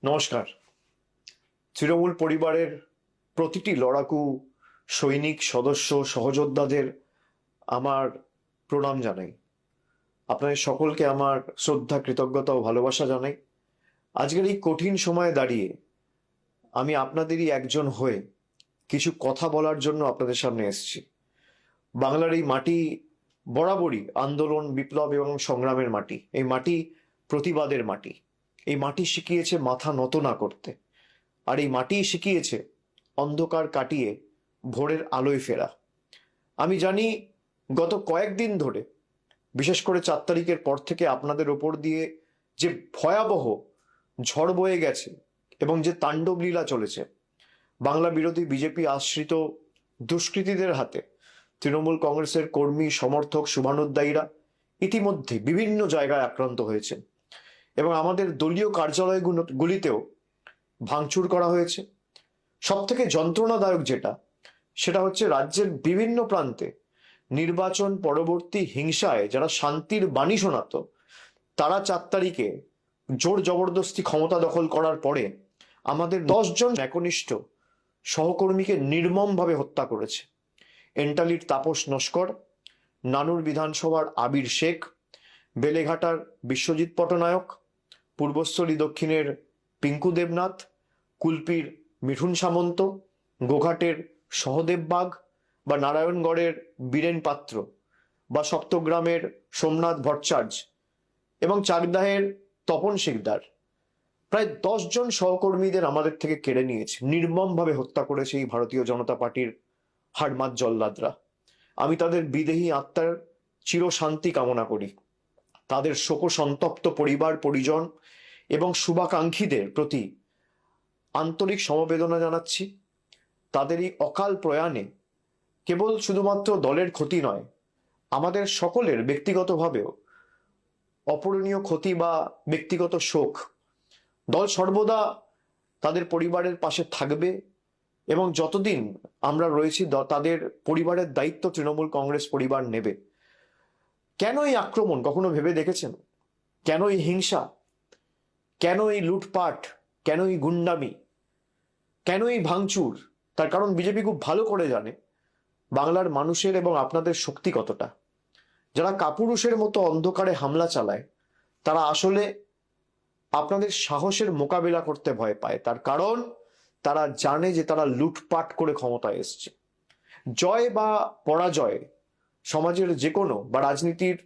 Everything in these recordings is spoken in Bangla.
নমস্কার। তৃণমূল পরিবারের প্রতিটি লড়াকু সৈনিক সদস্য সহযোদ্ধাদের আমার প্রণাম জানাই। আপনাদের সকলকে আমার শ্রদ্ধা কৃতজ্ঞতা ও ভালোবাসা জানাই। আজকের এই কঠিন সময়ে দাঁড়িয়ে আমি আপনাদেরই একজন হয়ে কিছু কথা বলার জন্য আপনাদের সামনে এসেছি। বাংলার এই মাটি বরাবরই আন্দোলন বিপ্লব এবং সংগ্রামের মাটি। এই মাটি প্রতিবাদের মাটি। এই মাটি শিখিয়েছে মাথা নত না করতে, আর এই মাটি শিখিয়েছে অন্ধকার কাটিয়ে ভোরের আলোয় ফেরা। আমি জানি গত কয়েকদিন ধরে, বিশেষ করে 4 তারিখের পর থেকে আপনাদের ওপর দিয়ে যে ভয়াবহ ঝড় বয়ে গেছে এবং যে তাণ্ডব লীলা চলেছে, বাংলা বিরোধী বিজেপি আশ্রিত দুষ্কৃতীদের হাতে তৃণমূল কংগ্রেসের কর্মী সমর্থক শুভানুধ্যায়ীরা ইতিমধ্যে বিভিন্ন জায়গায় আক্রান্ত হয়েছে এবং আমাদের দলীয় কার্যালয়গুলিতেও ভাঙচুর করা হয়েছে। সব থেকে যন্ত্রণাদায়ক সেটা হচ্ছে রাজ্যের বিভিন্ন প্রান্তে নির্বাচন পরবর্তী হিংসায় যারা শান্তির বাণী শোনাতো, তারা 4 তারিখে জোর জবরদস্তি ক্ষমতা দখল করার পরে আমাদের 10 জন একনিষ্ঠ সহকর্মীকে নির্মমভাবে হত্যা করেছে। এন্টালির তাপস নস্কর, নানুর বিধানসভার আবির শেখ, বেলেঘাটার বিশ্বজিৎ পটনায়ক, পূর্বস্থলী দক্ষিণের পিঙ্কু দেবনাথ, কুলপির মিঠুন সামন্ত, গোঘাটের সহদেব বাগ বা নারায়ণগড়ের বীরেন পাত্র বা সপ্তগ্রামের সোমনাথ ভট্টাচার্য এবং চাকদাহের তপন শিকদার, প্রায় 10 জন সহকর্মীদের আমাদের থেকে কেড়ে নিয়েছে, নির্মমভাবে হত্যা করেছে এই ভারতীয় জনতা পার্টির হাড়মাত জল্লাদরা। আমি তাদের বিদেহী আত্মার চিরশান্তি কামনা করি। তাদের শোকসন্তপ্ত পরিবার পরিজন এবং শুভাকাঙ্ক্ষীদের প্রতি আন্তরিক সমবেদনা জানাচ্ছি। তাদের এই অকাল প্রয়াণে কেবল শুধুমাত্র দলের ক্ষতি নয়, আমাদের সকলের ব্যক্তিগতভাবেও অপূরণীয় ক্ষতি বা ব্যক্তিগত শোক। দল সর্বদা তাদের পরিবারের পাশে থাকবে এবং যতদিন আমরা রয়েছি তাদের পরিবারের দায়িত্ব তৃণমূল কংগ্রেস পরিবার নেবে। কেন এই আক্রমণ কখনো ভেবে দেখেছেন? কেন এই হিংসা? কেন এই লুটপাট? কেন এই গুন্ডামি? কেন এই ভাঙচুর? তার কারণ বিজেপি খুব ভালো করে জানে বাংলার মানুষের এবং আপনাদের শক্তি কতটা। যারা কাপুরুষের মতো অন্ধকারে হামলা চালায়, তারা আসলে আপনাদের সাহসের মোকাবিলা করতে ভয় পায়। তার কারণ তারা জানে যে তারা লুটপাট করে ক্ষমতায় এসছে। জয় বা পরাজয় সমাজের যে কোনো বা রাজনীতির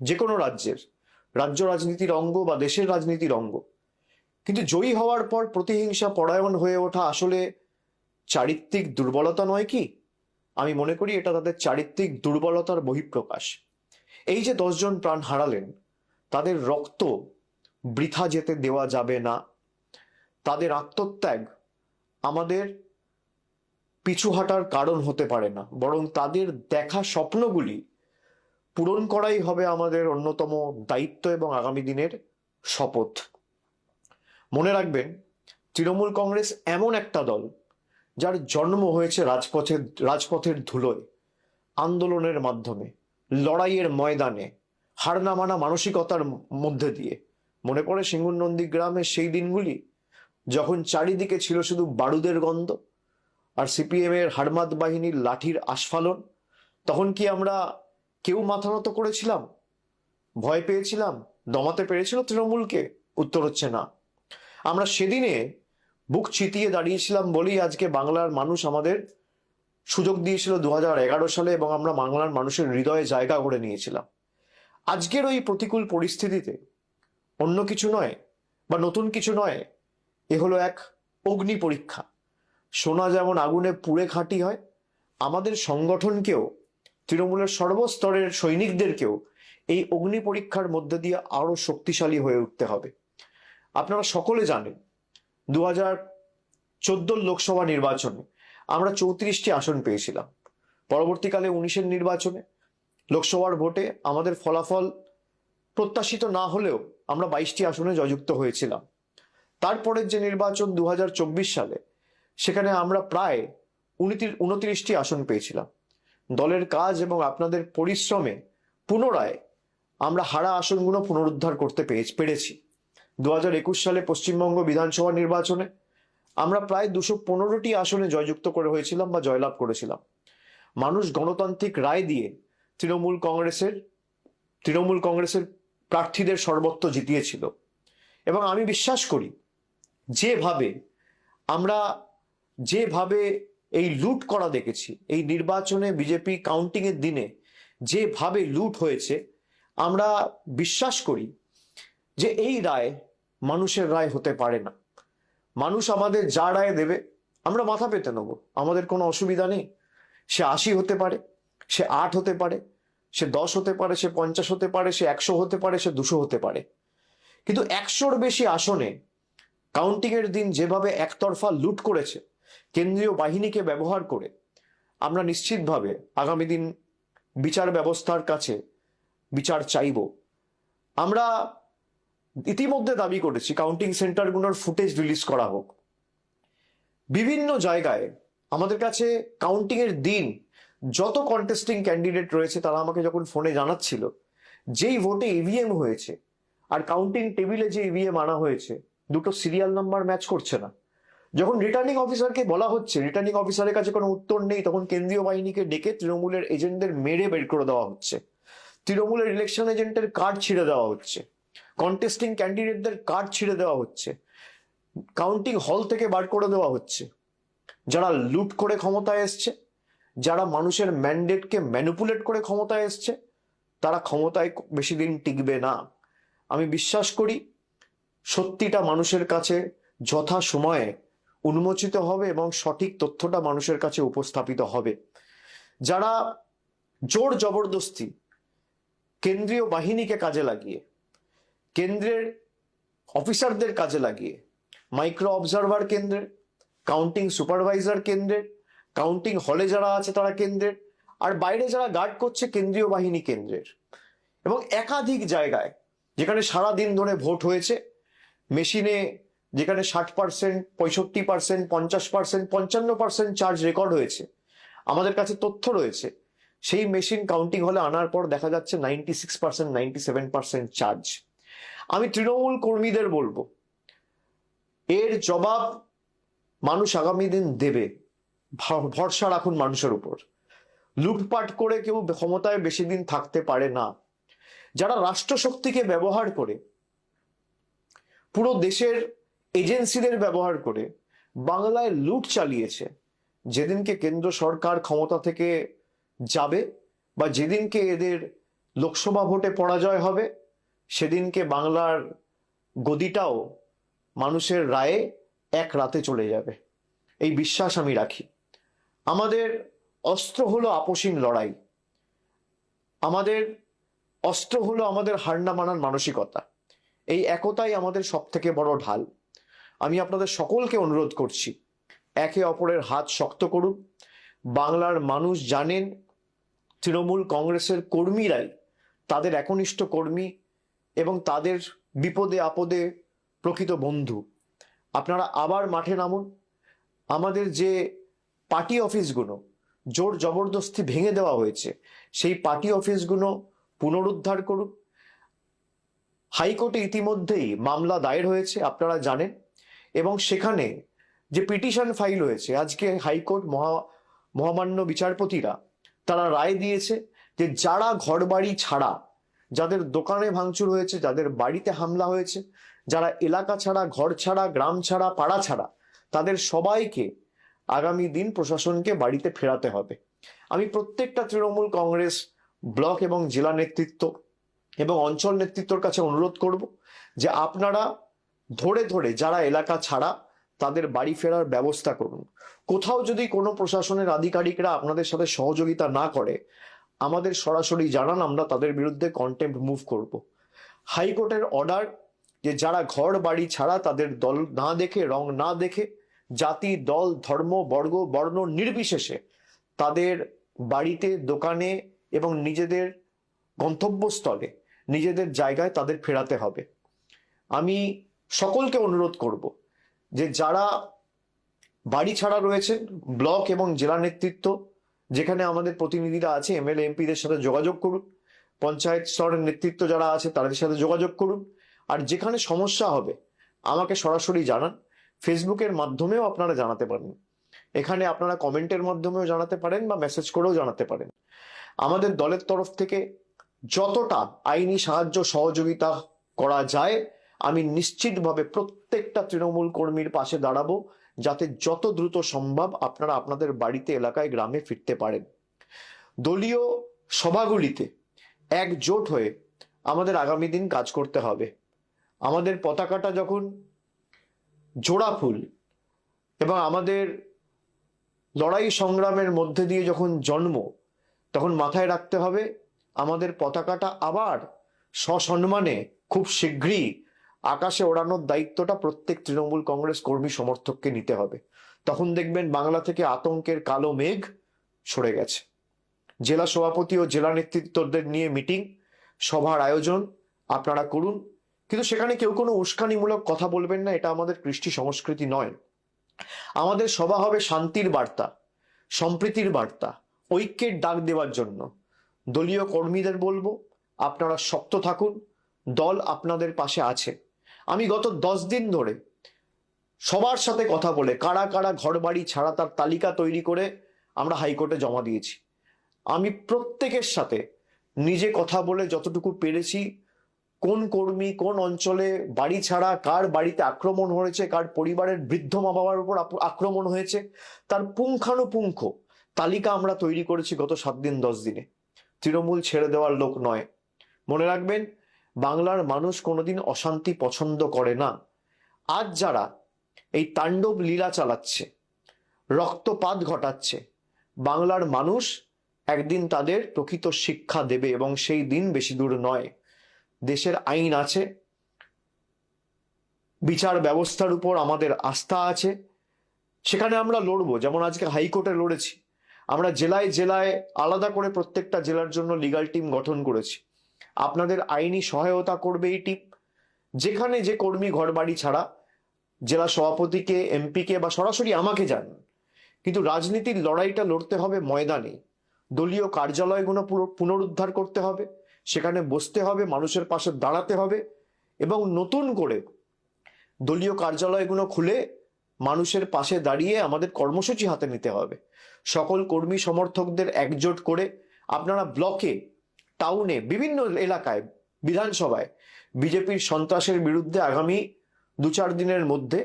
যে কোনো রাজ্য রাজনীতির অঙ্গ বা দেশের রাজনীতির অঙ্গ। কিন্তু জয়ী হওয়ার পর প্রতিহিংসা পরায়ণ হয়ে ওঠা আসলে চারিত্রিক দুর্বলতা নয় কি? আমি মনে করি এটা তাদের চারিত্রিক দুর্বলতার বহিঃপ্রকাশ। এই যে 10 জন প্রাণ হারালেন, তাদের রক্ত বৃথা যেতে দেওয়া যাবে না। তাদের আত্মত্যাগ আমাদের পিছু হাঁটার কারণ হতে পারে না, বরং তাদের দেখা স্বপ্নগুলি পূরণ করাই হবে আমাদের অন্যতম দায়িত্ব এবং আগামী দিনের শপথ। মনে রাখবেন, তৃণমূল কংগ্রেস এমন একটা দল যার জন্ম হয়েছে রাজপথের ধুলোয়, আন্দোলনের মাধ্যমে, লড়াইয়ের ময়দানে, হার না মানা মানসিকতার মধ্যে দিয়ে। মনে পড়ে সিঙ্গুর নন্দীগ্রামের সেই দিনগুলি যখন চারিদিকে ছিল শুধু বারুদের গন্ধ আর সিপিএম এর হাড়মাত বাহিনীর লাঠির আস্ফালন? তখন কি আমরা কেউ মাথা নত করেছিলাম? ভয় পেয়েছিলাম? দমাতে পেরেছিল তৃণমূলকে? উত্তর হচ্ছে না। আমরা সেদিনে বুক চিতিয়ে দাঁড়িয়েছিলাম বলেই আজকে বাংলার মানুষ আমাদের সুযোগ দিয়েছিল 2011 সালে, এবং আমরা বাংলার মানুষের হৃদয়ে জায়গা করে নিয়েছিলাম। আজকের ওই প্রতিকূল পরিস্থিতিতে অন্য কিছু নয় বা নতুন কিছু নয়, এ হলো এক অগ্নি পরীক্ষা। সোনা যেমন আগুনে পুড়ে খাঁটি হয়, আমাদের সংগঠনকেও, তৃণমূলের সর্বস্তরের সৈনিকদেরকেও এই অগ্নি পরীক্ষার মধ্যে দিয়ে আরো শক্তিশালী হয়ে উঠতে হবে। আপনারা সকলে জানেন 2014 লোকসভা নির্বাচনে আমরা 34টি আসন পেয়েছিলাম। পরবর্তীকালে 19-এর নির্বাচনে লোকসভার ভোটে আমাদের ফলাফল প্রত্যাশিত না হলেও আমরা 22টি আসনে জয়যুক্ত হয়েছিলাম। তারপরের যে নির্বাচন 2024 সালে, সেখানে আমরা প্রায় 29টি আসন পেয়েছিলাম। দলের কাজ এবং আপনাদের পরিশ্রমে পুনরায় আমরা হারা আসনগুলো পুনরুদ্ধার করতে পেরেছি। 2021 সালে পশ্চিমবঙ্গ বিধানসভা নির্বাচনে আমরা প্রায় 215টি আসনে জয়যুক্ত করে হয়েছিলাম বা জয়লাভ করেছিলাম। মানুষ গণতান্ত্রিক রায় দিয়ে তৃণমূল কংগ্রেসের প্রার্থীদের সর্বত্র জিতিয়েছিল। এবং আমি বিশ্বাস করি যেভাবে এই লুট করা দেখেছি, এই নির্বাচনে বিজেপি কাউন্টিং এর দিনে যেভাবে লুট হয়েছে, আমরা বিশ্বাস করি যে এই রায় মানুষের রায় হতে পারে না। মানুষ আমাদের যা রায় দেবে আমরা মাথা পেতে নেবো, আমাদের কোনো অসুবিধা নেই। সে 80 হতে পারে, সে 8 হতে পারে, সে 10 হতে পারে, সে 50 হতে পারে, সে 100 হতে পারে, সে 200 হতে পারে। কিন্তু 100-র বেশি আসনে কাউন্টিং এর দিন যেভাবে একতরফা লুট করেছে কেন্দ্রীয় বাহিনীকে ব্যবহার করে, আমরা নিশ্চিতভাবে আগামী দিন বিচার ব্যবস্থার কাছে বিচার চাইব। আমরা ইতিমধ্যে দাবি করেছি কাউন্টিং সেন্টারগুলোর ফুটেজ রিলিজ করা হোক। বিভিন্ন জায়গায় আমাদের কাছে কাউন্টিং এর দিন যত কন্টেস্টিং ক্যান্ডিডেট রয়েছে তারা আমাকে যখন ফোনে জানাচ্ছিল যেই ভোটে ইভিএম হয়েছে আর কাউন্টিং টেবিলে যে ইভিএম আনা হয়েছে দুটো সিরিয়াল নাম্বার ম্যাচ করছে না। যখন রিটার্নিং অফিসারকে বলা হচ্ছে, রিটার্নিং অফিসারের কাছে কোনো উত্তর নেই, তখন কেন্দ্রীয় বাহিনীকে ডেকে তৃণমূলের এজেন্টদের মেরে বের করে দেওয়া হচ্ছে, তৃণমূলের ইলেকশন এজেন্টের কার্ড ছিঁড়ে দেওয়া হচ্ছে, কন্টেস্টিং ক্যান্ডিডেটদের কার্ড ছিঁড়ে দেওয়া হচ্ছে, কাউন্টিং হল থেকে বার করে দেওয়া হচ্ছে। যারা লুট করে ক্ষমতায় এসছে, যারা মানুষের ম্যান্ডেটকে ম্যানিপুলেট করে ক্ষমতায় এসছে, তারা ক্ষমতায় বেশি দিন টিকবে না। আমি বিশ্বাস করি সত্যিটা মানুষের কাছে যথা সময়ে উন্মোচিত হবে এবং সঠিক তথ্যটা মানুষের কাছে উপস্থাপিত হবে। যারা জোর জবরদস্তি কেন্দ্রীয় বাহিনীকে কাজে লাগিয়ে, কেন্দ্রের অফিসারদের কাজে লাগিয়ে, মাইক্রো অবজারভার কেন্দ্রের, কাউন্টিং সুপারভাইজার কেন্দ্রের, কাউন্টিং হলে যারা আছে তারা কেন্দ্রের, আর বাইরে যারা গার্ড করছে কেন্দ্রীয় বাহিনী কেন্দ্রের, এবং একাধিক জায়গায় যেখানে সারা দিন ধরে ভোট হয়েছে, মেশিনে যেখানে 60%, 65%, 50%, 55% চার্জ রেকর্ড হয়েছে, আমাদের কাছে তথ্য রয়েছে, সেই মেশিন কাউন্টিং হলে আনার পর দেখা যাচ্ছে 96%, 97% চার্জ। আমি তৃণমূল কর্মীদের বলবো, এর জবাব মানুষ আগামী দিন দেবে, ভরসা রাখুন মানুষের উপর। লুটপাট করে কেউ ক্ষমতায় বেশি দিন থাকতে পারে না। যারা রাষ্ট্রশক্তিকে ব্যবহার করে, পুরো দেশের এজেন্সিদের ব্যবহার করে বাংলায় লুট চালিয়েছে, যেদিনকে কেন্দ্র সরকার ক্ষমতা থেকে যাবে বা যেদিনকে এদের লোকসভা ভোটে পরাজয় হবে, সেদিনকে বাংলার গদিটাও মানুষের রায়ে এক রাতে চলে যাবে, এই বিশ্বাস আমি রাখি। আমাদের অস্ত্র হলো আপোষহীন লড়াই, আমাদের অস্ত্র হলো আমাদের হার না মানার মানসিকতা। এই একতাই আমাদের সব থেকে বড় ঢাল। আমি আপনাদের সকলকে অনুরোধ করছি, একে অপরের হাত শক্ত করুন। বাংলার মানুষ জানেন তৃণমূল কংগ্রেসের কর্মীরাই তাদের একনিষ্ঠ কর্মী এবং তাদের বিপদে আপদে প্রকৃত বন্ধু। আপনারা আবার মাঠে নামুন। আমাদের যে পার্টি অফিসগুলো জোর জবরদস্তি ভেঙে দেওয়া হয়েছে, সেই পার্টি অফিসগুলো পুনরুদ্ধার করুন। হাইকোর্টে ইতিমধ্যেই মামলা দায়ের হয়েছে আপনারা জানেন, এবং সেখানে যে পিটিশন ফাইল হয়েছে, আজকে হাইকোর্ট মহামান্য বিচারপতিরা তারা রায় দিয়েছে যে যারা ঘরবাড়ি ছাড়া, যাদের দোকানে ভাঙচুর হয়েছে, যাদের বাড়িতে হামলা হয়েছে, যারা এলাকা ছাড়া, ঘর ছাড়া, গ্রাম ছাড়া, পাড়া ছাড়া, তাদের সবাইকে আগামী দিন প্রশাসনকে বাড়িতে ফেরাতে হবে। আমি প্রত্যেকটা তৃণমূল কংগ্রেস ব্লক এবং জেলা নেতৃত্ব এবং অঞ্চল নেতৃত্বর কাছে অনুরোধ করব যে আপনারা ধরে ধরে যারা এলাকা ছাড়া তাদের বাড়ি ফেরার ব্যবস্থা করুন। কোথাও যদি কোনো প্রশাসনের আধিকারিকরা আপনাদের সাথে সহযোগিতা না করে, আমাদের সরাসরি জানান, আমরা তাদের বিরুদ্ধে কন্টেম্প্ট মুভ করব। হাইকোর্টের অর্ডার যে যারা ঘর বাড়ি ছাড়া, তাদের দল না দেখে, রং না দেখে, জাতি, দল, ধর্ম, বর্গ, বর্ণ নির্বিশেষে তাদের বাড়িতে, দোকানে এবং নিজেদের গন্তব্যস্থলে, নিজেদের জায়গায় তাদের ফেরাতে হবে। আমি সকলকে অনুরোধ করব যে যারা বাড়ি ছাড়া রয়েছেন, ব্লক এবং জেলা নেতৃত্ব যেখানে আমাদের প্রতিনিধিরা আছে, এমএলএ এমপিদের সাথে যোগাযোগ করুন। পঞ্চায়েত স্তরের নেতৃত্ব যারা আছে তাদের সাথে যোগাযোগ করুন। আর যেখানে সমস্যা হবে আমাকে সরাসরি জানান। ফেসবুকের মাধ্যমেও আপনারা জানাতে পারেন, এখানে আপনারা কমেন্টের মাধ্যমেও জানাতে পারেন বা মেসেজ করেও জানাতে পারেন। আমাদের দলের তরফ থেকে যতটা আইনি সাহায্য সহযোগিতা করা যায় আমি নিশ্চিতভাবে প্রত্যেকটা তৃণমূল কর্মীর পাশে দাঁড়াবো, যাতে যত দ্রুত সম্ভব আপনারা আপনাদের বাড়িতে, এলাকায়, গ্রামে ফিরতে পারেন। দলীয় সভাগুলিতে একজোট হয়ে আমাদের আগামী দিন কাজ করতে হবে। আমাদের পতাকাটা যখন জোড়া ফুল এবং আমাদের লড়াই সংগ্রামের মধ্যে দিয়ে যখন জন্ম, তখন মাথায় রাখতে হবে আমাদের পতাকাটা আবার সসম্মানে খুব শীঘ্রই আকাশে ওড়ানোর দায়িত্বটা প্রত্যেক তৃণমূল কংগ্রেস কর্মী সমর্থককে নিতে হবে। তখন দেখবেন বাংলা থেকে আতঙ্কের কালো মেঘ সরে গেছে। জেলা সভাপতি ও জেলা নেতৃত্বদের নিয়ে মিটিং, সভার আয়োজন আপনারা করুন, কিন্তু সেখানে কেউ কোনো উস্কানিমূলক কথা বলবেন না। এটা আমাদের কৃষ্টি সংস্কৃতি নয়। আমাদের সভা হবে শান্তির বার্তা, সম্প্রীতির বার্তা, ঐক্যের ডাক দেওয়ার জন্য। দলীয় কর্মীদের বলবো আপনারা শক্ত থাকুন, দল আপনাদের পাশে আছে। আমি গত 10 দিন ধরে সবার সাথে কথা বলে কারা কারা ঘর বাড়ি ছাড়া তার তালিকা তৈরি করে আমরা হাইকোর্টে জমা দিয়েছি। আমি প্রত্যেকের সাথে নিজে কথা বলে যতটুকু পেরেছি, কোন কর্মী কোন অঞ্চলে বাড়ি ছাড়া, কার বাড়িতে আক্রমণ হয়েছে, কার পরিবারের বৃদ্ধ মা বাবার উপর আক্রমণ হয়েছে, তার পুঙ্খানুপুঙ্খ তালিকা আমরা তৈরি করেছি গত 7 দিন 10 দিনে। তৃণমূল ছেড়ে দেওয়ার লোক নয়। মনে রাখবেন, বাংলার মানুষ কোনোদিন অশান্তি পছন্দ করে না। আজ যারা এই তাণ্ডব লীলা চালাচ্ছে, রক্তপাত ঘটাচ্ছে, বাংলার মানুষ একদিন তাদের প্রকৃত শিক্ষা দেবে এবং সেই দিন বেশি দূর নয়। দেশের আইন আছে, বিচার ব্যবস্থার উপর আমাদের আস্থা আছে, সেখানে আমরা লড়বো। যেমন আজকে হাইকোর্টে লড়েছি, আমরা জেলায় জেলায় আলাদা করে প্রত্যেকটা জেলার জন্য লিগ্যাল টিম গঠন করেছি। আপনাদের আইনি সহায়তা করবে এই টিম। যেখানে যে কর্মী ঘর বাড়ি ছাড়া জেলা সভাপতিকে, এমপিকে বা সরাসরি আমাকে জানান, কিন্তু রাজনীতির লড়াইটা লড়তে হবে ময়দানে। দলীয় কার্যালয়গুলো পুনরুদ্ধার করতে হবে, সেখানে বসতে হবে, মানুষের পাশে দাঁড়াতে হবে এবং নতুন করে দলীয় কার্যালয়গুলো খুলে মানুষের পাশে দাঁড়িয়ে আমাদের কর্মসূচি হাতে নিতে হবে। সকল কর্মী সমর্থকদের একজোট করে আপনারা ব্লকে, টাউনে, বিভিন্ন এলাকায়, বিধানসভায় বিজেপির সন্ত্রাসের বিরুদ্ধে আগামী 2-4 দিনের মধ্যে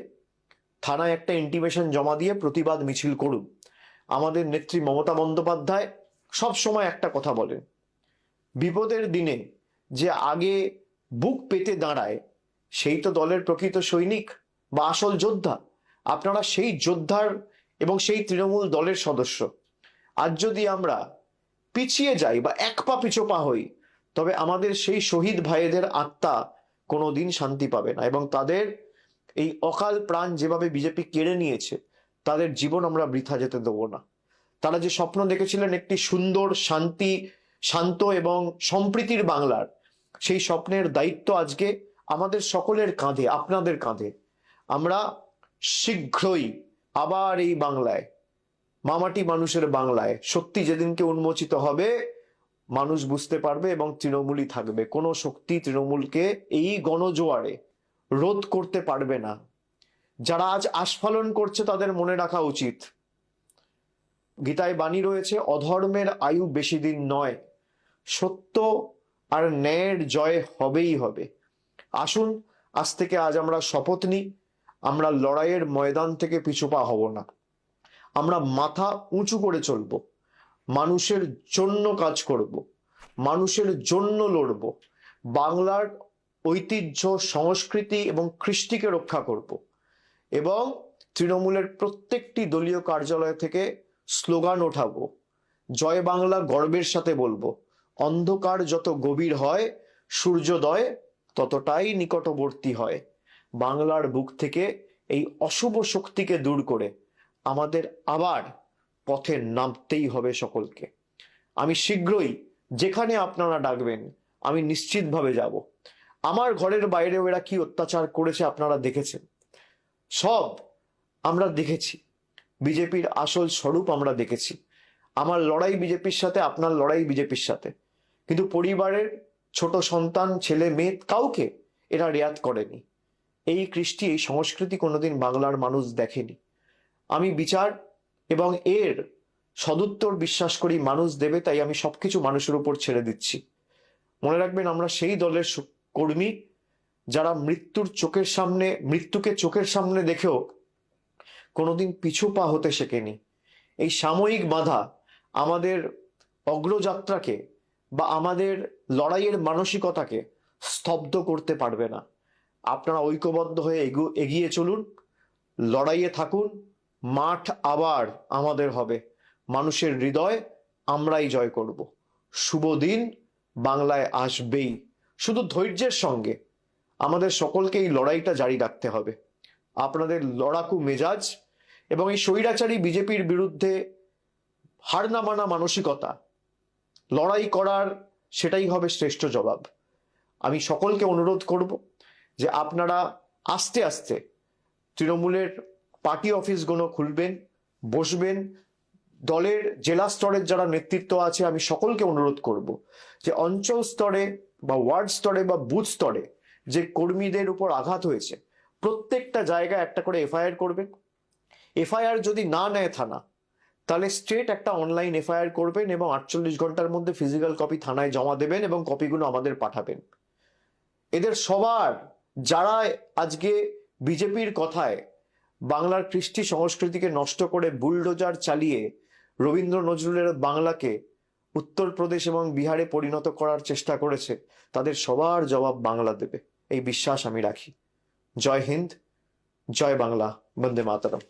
থানায় একটা ইন্টিমেশন জমা দিয়ে প্রতিবাদ মিছিল করুন। আমাদের নেত্রী মমতা বন্দ্যোপাধ্যায় সব সময় একটা কথা বলেন, বিপদের দিনে যে আগে বুক পেতে দাঁড়ায় সেই তো দলের প্রকৃত সৈনিক বা আসল যোদ্ধা। আপনারা সেই যোদ্ধার এবং সেই তৃণমূল দলের সদস্য। আজ যদি আমরা পিছিয়ে যাই বা এক পা পিছোপা হই, তবে আমাদের সেই শহীদ ভাইদের আত্মা কোনোদিন শান্তি পাবে না এবং তাদের এই অকাল প্রাণ যেভাবে বিজেপি কেড়ে নিয়েছে, তাদের জীবন আমরা বৃথা যেতে দেবো না। তারা যে স্বপ্ন দেখেছিলেন একটি সুন্দর, শান্ত এবং সম্প্রীতির বাংলার, সেই স্বপ্নের দায়িত্ব আজকে আমাদের সকলের কাঁধে, আপনাদের কাঁধে। আমরা শীঘ্রই আবার এই বাংলায়, মামাটি মানুষের বাংলায় সত্যি যেদিনকে উন্মোচিত হবে, মানুষ বুঝতে পারবে এবং তৃণমূলই থাকবে। কোনো শক্তি তৃণমূলকে এই গণজোয়ারে রোধ করতে পারবে না। যারা আজ আস্ফালন করছে তাদের মনে রাখা উচিত, গীতায় বাণী রয়েছে, অধর্মের আয়ু বেশি দিন নয়, সত্য আর ন্যায়ের জয় হবেই হবে। আসুন আজ থেকে আমরা শপথ নিই, আমরা লড়াইয়ের ময়দান থেকে পিছুপা হব না। আমরা মাথা উঁচু করে চলব, মানুষের জন্য কাজ করব, মানুষের জন্য লড়ব, বাংলার ঐতিহ্য, সংস্কৃতি এবং কৃষ্টিকে রক্ষা করব এবং তৃণমূলের প্রত্যেকটি দলীয় কার্যালয় থেকে স্লোগান ওঠাবো, জয় বাংলা গর্বের সাথে বলবো। অন্ধকার যত গভীর হয়, সূর্যোদয় ততটাই নিকটবর্তী হয়। বাংলার বুক থেকে এই অশুভ শক্তিকে দূর করে আমাদের আবার পথে নামতেই হবে সকলকে। আমি শীঘ্রই যেখানে আপনারা ডাকবেন আমি নিশ্চিতভাবে যাব। আমার ঘরের বাইরে এরা কি অত্যাচার করেছে আপনারা দেখেছেন, সব আমরা দেখেছি। বিজেপির আসল স্বরূপ আমরা দেখেছি। আমার লড়াই বিজেপির সাথে, আপনার লড়াই বিজেপির সাথে, কিন্তু পরিবারের ছোট সন্তান, ছেলে মেয়ে, কাউকে এরা রেয়াত করেনি। এই কৃষ্টি, এই সংস্কৃতি কোনোদিন বাংলার মানুষ দেখেনি। আমি বিচার এবং এর সদুত্তর বিশ্বাস করি মানুষ দেবে, তাই আমি সবকিছু মানুষের উপর ছেড়ে দিচ্ছি। মনে রাখবেন, আমরা সেই দলের কর্মী যারা মৃত্যুকে চোখের সামনে দেখেও কোনোদিন পিছু পা হতে শেখেনি। এই সাময়িক বাধা আমাদের অগ্রযাত্রাকে বা আমাদের লড়াইয়ের মানসিকতাকে স্তব্ধ করতে পারবে না। আপনারা ঐক্যবদ্ধ হয়ে এগিয়ে চলুন, লড়াইয়ে থাকুন। মাঠ আবার আমাদের হবে, মানুষের হৃদয় আমরাই জয় করব। শুভ দিন বাংলায় আসবেই। শুধু ধৈর্যের সঙ্গে আমাদের সকলকে এই লড়াইটা জারি রাখতে হবে। আপনাদের লড়াকু মেজাজ এবং এই স্বৈরাচারী বিজেপির বিরুদ্ধে হার না মানা মানসিকতা, লড়াই করার সেটাই হবে শ্রেষ্ঠ জবাব। আমি সকলকে অনুরোধ করব যে আপনারা আস্তে আস্তে তৃণমূলের পার্টি অফিসগুলো খুলবেন, বসবেন। দলের জেলা স্তরের যারা নেতৃত্ব আছে, আমি সকলকে অনুরোধ করব যে অঞ্চল স্তরে বা ওয়ার্ড স্তরে বা বুথ স্তরে যে কর্মীদের উপর আঘাত হয়েছে, প্রত্যেকটা জায়গায় একটা করে এফআইআর করবেন। এফআইআর যদি না নেয় থানা, তাহলে স্ট্রেট একটা অনলাইন এফআইআর করবেন এবং 48 ঘন্টার মধ্যে ফিজিক্যাল কপি থানায় জমা দেবেন এবং কপিগুলো আমাদের পাঠাবেন। এদের সবার, যারা আজকে বিজেপির কথায় বাংলার কৃষ্টি সংস্কৃতিকে নষ্ট করে বুলডোজার চালিয়ে রবীন্দ্র নজরুলের বাংলাকে উত্তরপ্রদেশ এবং বিহারে পরিণত করার চেষ্টা করেছে, তাদের সবার জবাব বাংলা দেবে, এই বিশ্বাস আমি রাখি। জয় হিন্দ, জয় বাংলা, বন্দে মাতরম।